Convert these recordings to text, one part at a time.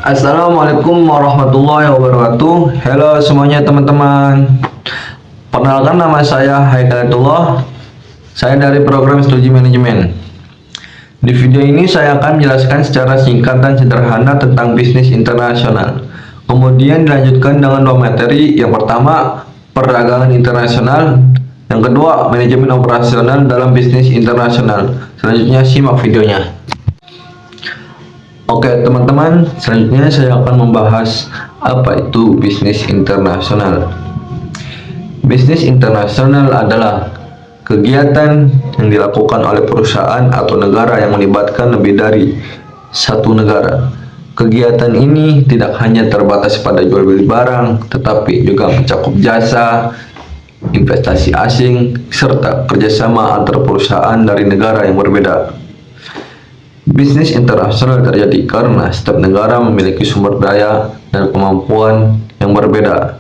Assalamualaikum warahmatullahi wabarakatuh. Halo semuanya teman-teman. Perkenalkan, nama saya Haikalitullah. Saya dari program studi manajemen. Di video ini saya akan menjelaskan secara singkat dan sederhana tentang bisnis internasional. Kemudian dilanjutkan dengan dua materi. Yang pertama, perdagangan internasional. Yang kedua, manajemen operasional dalam bisnis internasional. Selanjutnya simak videonya. Oke teman-teman, selanjutnya saya akan membahas apa itu bisnis internasional. Bisnis internasional adalah kegiatan yang dilakukan oleh perusahaan atau negara yang melibatkan lebih dari satu negara. Kegiatan ini tidak hanya terbatas pada jual beli barang, tetapi juga mencakup jasa, investasi asing, serta kerjasama antar perusahaan dari negara yang berbeda. Bisnis internasional terjadi karena setiap negara memiliki sumber daya dan kemampuan yang berbeda.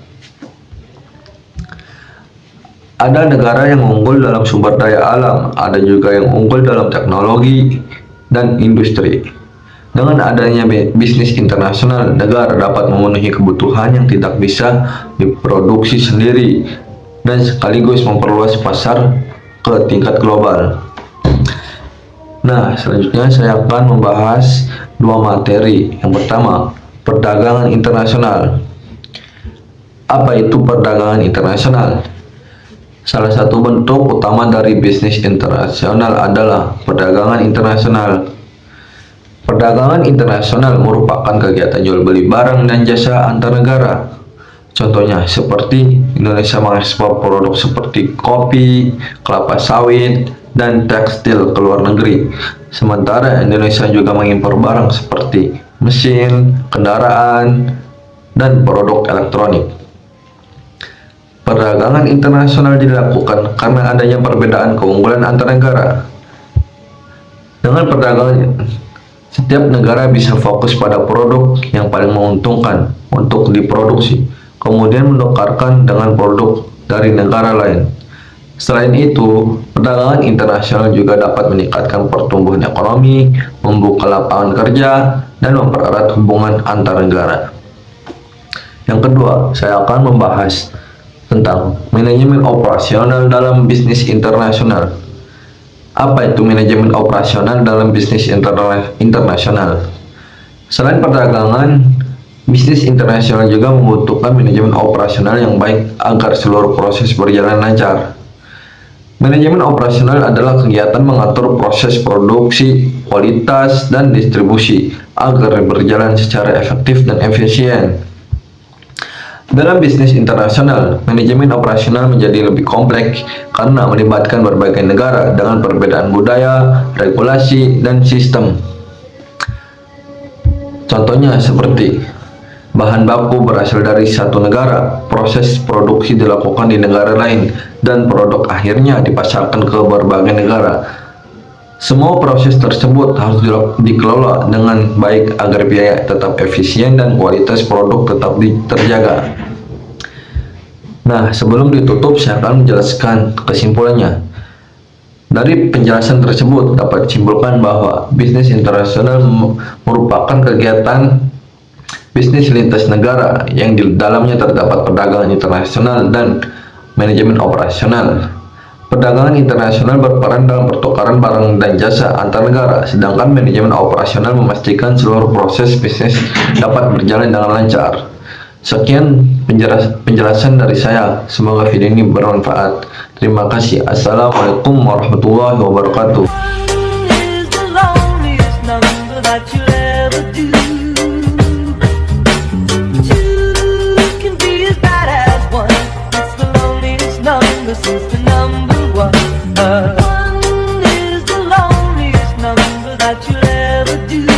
Ada negara yang unggul dalam sumber daya alam, ada juga yang unggul dalam teknologi dan industri. Dengan adanya bisnis internasional, negara dapat memenuhi kebutuhan yang tidak bisa diproduksi sendiri dan sekaligus memperluas pasar ke tingkat global. Nah, selanjutnya saya akan membahas dua materi. Yang pertama, perdagangan internasional. Apa itu perdagangan internasional? Salah satu bentuk utama dari bisnis internasional adalah perdagangan internasional. Perdagangan internasional merupakan kegiatan jual beli barang dan jasa antar negara. Contohnya seperti Indonesia mengekspor produk seperti kopi, kelapa sawit, dan tekstil ke luar negeri. Sementara Indonesia juga mengimpor barang seperti mesin, kendaraan, dan produk elektronik. Perdagangan internasional dilakukan karena adanya perbedaan keunggulan antar negara. Dengan perdagangan, setiap negara bisa fokus pada produk yang paling menguntungkan untuk diproduksi, kemudian menukarkan dengan produk dari negara lain. Selain itu, perdagangan internasional juga dapat meningkatkan pertumbuhan ekonomi, membuka lapangan kerja, dan mempererat hubungan antar negara. Yang kedua, saya akan membahas tentang manajemen operasional dalam bisnis internasional. Apa itu manajemen operasional dalam bisnis internasional? Selain perdagangan, bisnis internasional juga membutuhkan manajemen operasional yang baik agar seluruh proses berjalan lancar. Manajemen operasional adalah kegiatan mengatur proses produksi, kualitas, dan distribusi agar berjalan secara efektif dan efisien. Dalam bisnis internasional, manajemen operasional menjadi lebih kompleks karena melibatkan berbagai negara dengan perbedaan budaya, regulasi, dan sistem. Contohnya seperti bahan baku berasal dari satu negara, proses produksi dilakukan di negara lain, dan produk akhirnya dipasarkan ke berbagai negara. Semua proses tersebut harus dikelola dengan baik agar biaya tetap efisien dan kualitas produk tetap terjaga. Nah, sebelum ditutup, saya akan menjelaskan kesimpulannya. Dari penjelasan tersebut dapat disimpulkan bahwa bisnis internasional merupakan kegiatan bisnis lintas negara yang di dalamnya terdapat perdagangan internasional dan manajemen operasional. Perdagangan internasional berperan dalam pertukaran barang dan jasa antar negara, sedangkan manajemen operasional memastikan seluruh proses bisnis dapat berjalan dengan lancar. Sekian penjelasan dari saya. Semoga video ini bermanfaat. Terima kasih. Assalamualaikum warahmatullahi wabarakatuh. This is the number one. One is the loneliest number that you'll ever do.